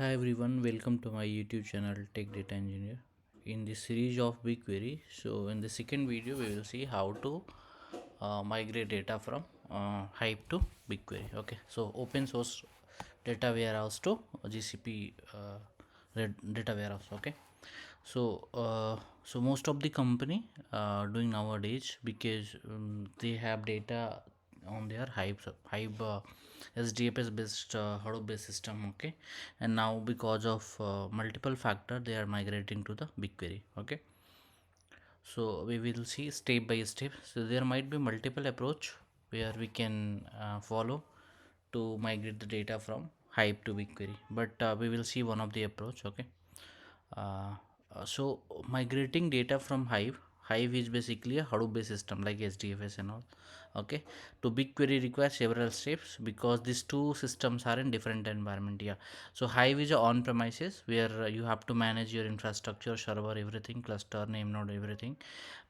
Hi everyone, welcome to my YouTube channel Tech Data Engineer. In this series of bigquery, so in the second video we will see how to migrate data from Hive to bigquery. Okay, so open source data warehouse to GCP data warehouse. Okay, so most of the company doing nowadays because they have data on their Hive SDFS based Hadoop based system. Okay, and now because of multiple factor they are migrating to the BigQuery. Okay, so we will see step by step. So there might be multiple approach where we can follow to migrate the data from Hive to BigQuery, but we will see one of the approach. Okay, uh, so migrating data from Hive is basically a Hadoop based system like SDFS and all. Okay, to BigQuery requires several steps because these two systems are in different environment. Yeah, so Hive is a on premises where you have to manage your infrastructure, server, everything, cluster, name node, everything.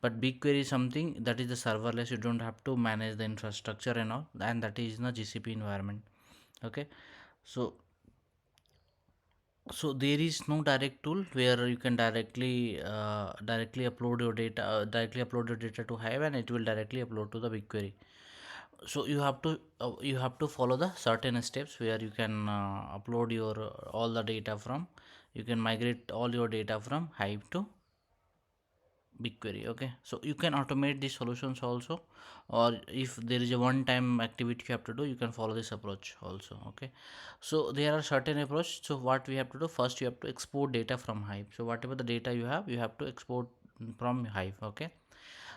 But BigQuery is something that is the serverless. You don't have to manage the infrastructure and all, and that is in a GCP environment. Okay, so there is no direct tool where you can directly upload your data to Hive and it will directly upload to the BigQuery. So you have to follow the certain steps where you can upload your all the data from you can migrate all your data from Hive to BigQuery. Okay, so you can automate these solutions also, or if there is a one time activity you have to do, you can follow this approach also. Okay, so there are certain approach. So what we have to do first, you have to export data from Hive. So whatever the data you have to export from Hive. Okay,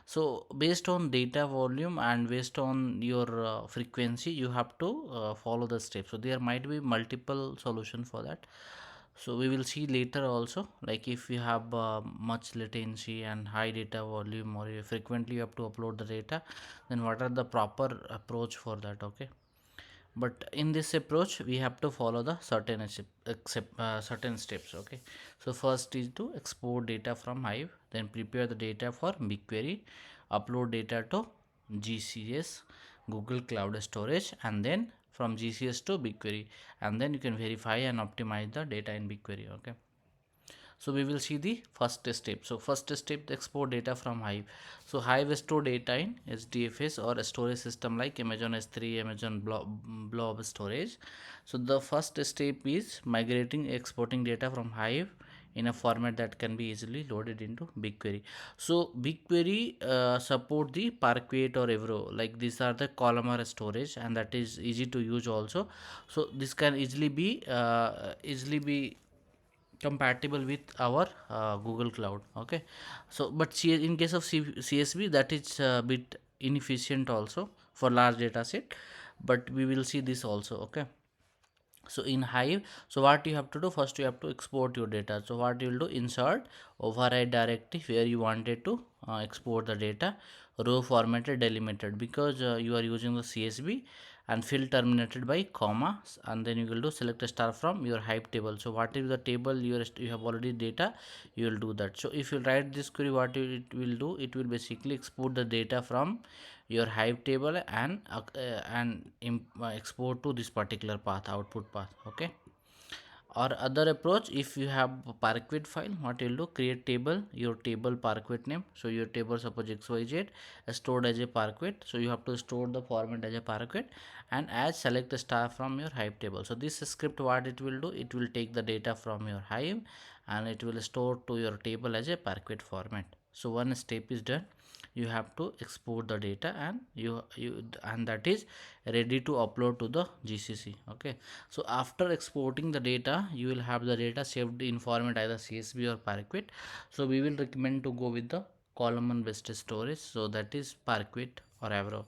so based on data volume and based on your frequency, you have to follow the steps. So there might be multiple solution for that. So we will see later also, like if you have much latency and high data volume, or you frequently you have to upload the data, then what are the proper approach for that. Okay, but in this approach we have to follow the certain steps. Okay, so first is to export data from Hive, then prepare the data for BigQuery, upload data to GCS, Google Cloud Storage, and then from GCS to BigQuery, and then you can verify and optimize the data in BigQuery. Okay, so we will see the first step. So first step, export data from Hive. So Hive store data in SDFS or a storage system like Amazon S3, Amazon Blob storage. So the first step is migrating, exporting data from Hive in a format that can be easily loaded into BigQuery. So BigQuery support the Parquet or Evro, like these are the columnar storage, and that is easy to use also. So this can easily be compatible with our Google Cloud. Okay, so but in case of CSV, that is a bit inefficient also for large data set, but we will see this also. Okay, so in Hive, so what you have to do first, you have to export your data. So what you will do, insert override directive where you wanted to export the data, row formatted delimited because you are using the CSV, and field terminated by comma, and then you will do select a star from your Hive table. So what is the table you have already data, you will do that. So if you write this query, what it will do, it will basically export the data from your Hive table and export to this particular path, output path. Okay, or other approach, if you have a Parquet file, what you'll do, create table, your table Parquet name. So your table suppose xyz stored as a Parquet, so you have to store the format as a Parquet and as select a star from your Hive table. So this script, what it will do, it will take the data from your Hive and it will store to your table as a Parquet format. So one step is done, you have to export the data and and that is ready to upload to the GCC. Okay, so after exporting the data, you will have the data saved in format either CSV or Parquet. So we will recommend to go with the column based storage, so that is Parquet or Avro,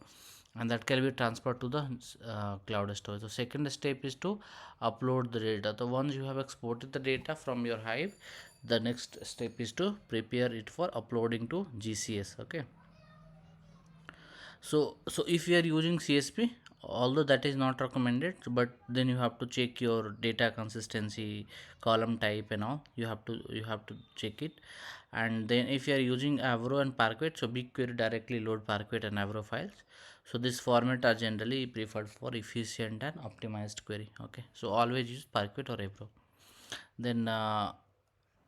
and that can be transferred to the cloud storage. So second step is to upload the data. So once you have exported the data from your Hive, the next step is to prepare it for uploading to GCS. Okay, so if you are using CSP, although that is not recommended, but then you have to check your data consistency, column type and all, you have to check it. And then if you are using Avro and Parquet, so BigQuery directly load Parquet and Avro files. So this format are generally preferred for efficient and optimized query. Okay, so always use Parquet or Avro. Then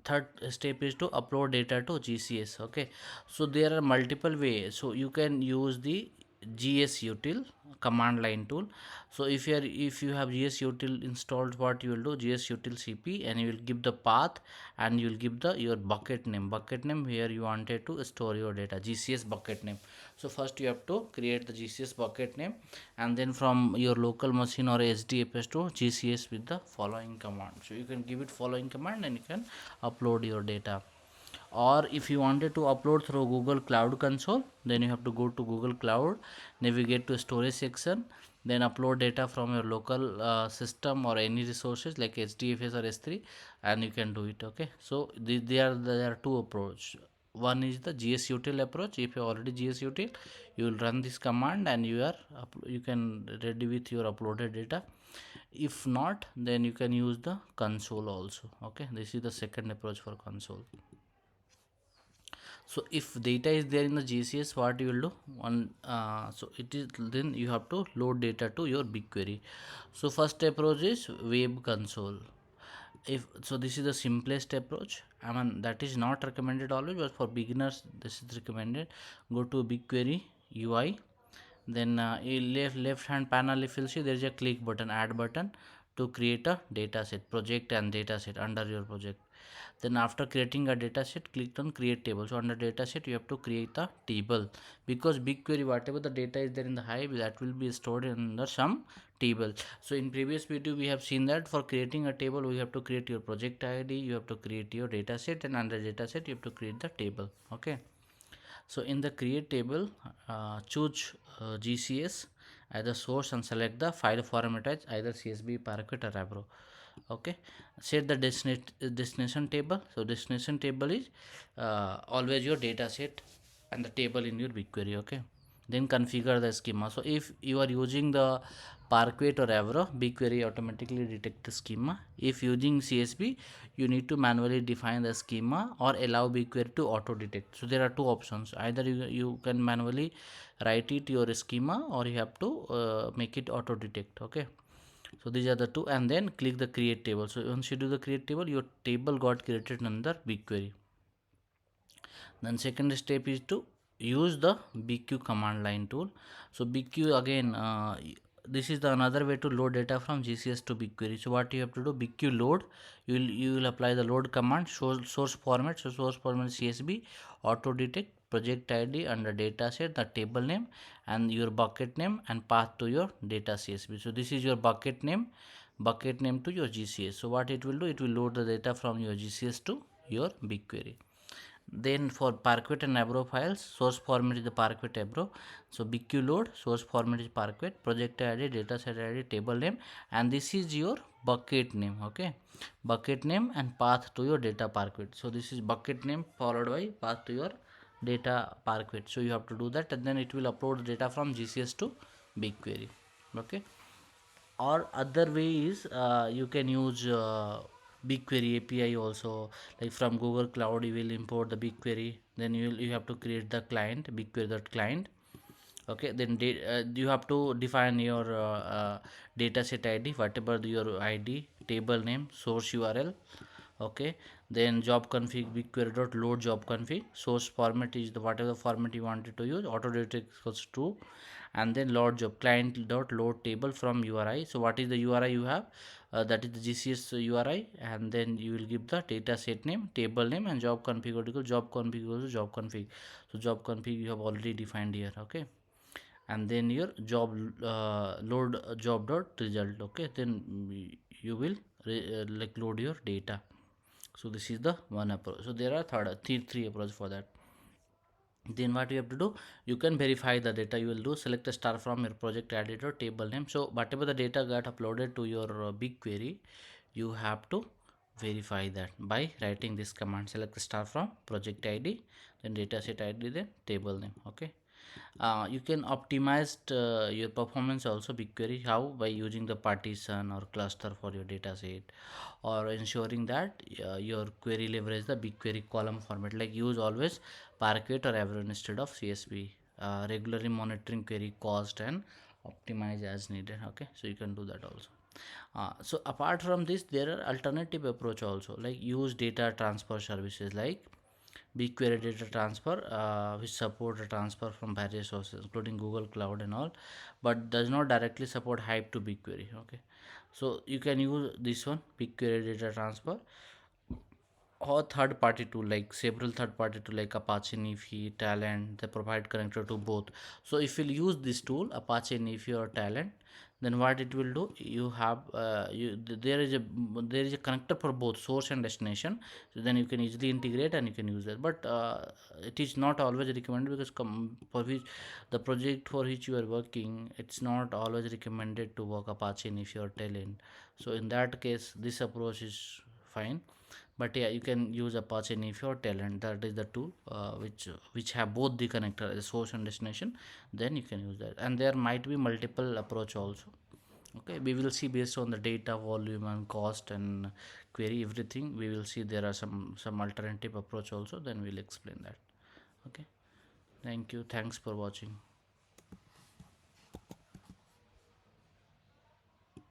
third step is to upload data to GCS. Okay, so there are multiple ways. So you can use the gsutil command line tool. So if you have gsutil installed, what you will do, gsutil cp, and you will give the path, and you will give the your bucket name where you wanted to store your data, GCS bucket name. So first you have to create the GCS bucket name, and then from your local machine or HDFS to GCS with the following command. So you can give it following command and you can upload your data. Or if you wanted to upload through Google Cloud Console, then you have to go to Google Cloud, navigate to storage section, then upload data from your local system or any resources like HDFS or S3, and you can do it. Okay, so there are two approach. One is the gsutil approach. If you already gsutil, you will run this command and you can ready with your uploaded data. If not, then you can use the console also. Okay, this is the second approach for console. So if data is there in the GCS, what you will do, one so it is, then you have to load data to your BigQuery. So first approach is web console. If so, this is the simplest approach. I mean, that is not recommended always, but for beginners this is recommended. Go to BigQuery UI, then in left hand panel, if you'll see, there is a click button, add button, to create a dataset project and dataset under your project. Then after creating a dataset, click on create table. So under dataset you have to create a table, because BigQuery, whatever the data is there in the Hive, that will be stored under some table. So in previous video we have seen that for creating a table we have to create your project ID, you have to create your dataset, and under dataset you have to create the table. Okay, so in the create table, choose GCS as the source and select the file format as either CSV, Parquet or Avro. Okay, set the destination table. So destination table is always your data set and the table in your BigQuery. Okay, then configure the schema. So if you are using the Parquet or Avro, BigQuery automatically detect the schema. If using CSV, you need to manually define the schema or allow BigQuery to auto detect. So there are two options. Either you can manually write it your schema, or you have to make it auto detect. Okay, so these are the two, and then click the create table. So once you do the create table, your table got created under BigQuery. Then second step is to use the bq command line tool. So bq again, this is the another way to load data from GCS to BigQuery. So what you have to do, bq load, you will apply the load command, source format. So source format is CSV, auto detect, project ID, under data set the table name, and your bucket name and path to your data CSV. So this is your bucket name to your GCS. So what it will do, it will load the data from your GCS to your BigQuery. Then for Parquet and Avro files, source format is the Parquet Avro. So BQ load, source format is Parquet, project ID, dataset ID, table name, and this is your bucket name. Okay, bucket name and path to your data Parquet. So this is bucket name followed by path to your data Parquet. So you have to do that, and then it will upload data from GCS to BigQuery. Okay, or other way is you can use BigQuery API also. Like from Google Cloud you will import the BigQuery, then you have to create the client, BigQuery.client. Okay, then you have to define your dataset ID, whatever your ID, table name, source URL. Okay, then job config, BigQuery dot load job config, source format is the whatever format you wanted to use, auto detect equals true, and then load job client dot load table from URI. So what is the URI you have, that is the GCS URI, and then you will give the data set name, table name, and job config equal job config equals to job config. So job config you have already defined here. Okay, and then your job load job dot result. Okay, then you will like load your data. So this is the one approach. So there are three approach for that. Then what you have to do, you can verify the data. You will do select a star from your project editor table name. So whatever the data got uploaded to your BigQuery, you have to verify that by writing this command, select a star from project ID, then dataset ID, then table name. Okay, you can optimize your performance also BigQuery. How? By using the partition or cluster for your dataset, or ensuring that your query leverage the BigQuery column format. Like use always Parquet or Avro instead of CSV. Regularly monitoring query cost and optimize as needed. Okay, so you can do that also. So apart from this, there are alternative approach also, like use data transfer services like BigQuery data transfer, which support the transfer from various sources, including Google Cloud and all, but does not directly support Hive to BigQuery. Okay, so you can use this one, BigQuery data transfer, or third party tool, like several third party tool like Apache Nifi, Talent. They provide connector to both. So if you'll use this tool, Apache Nifi or Talent, then what it will do, you have there is a connector for both source and destination. So then you can easily integrate and you can use that. But it is not always recommended, because for which the project for which you are working, it's not always recommended to work Apache Nifi or Talent. So in that case, this approach is fine. But yeah, you can use Apache Nifi or Talent. That is the tool which have both the connector, the source and destination. Then you can use that, and there might be multiple approach also. Okay, we will see based on the data volume and cost and query everything. We will see there are some alternative approach also. Then we'll explain that. Okay, thank you. Thanks for watching.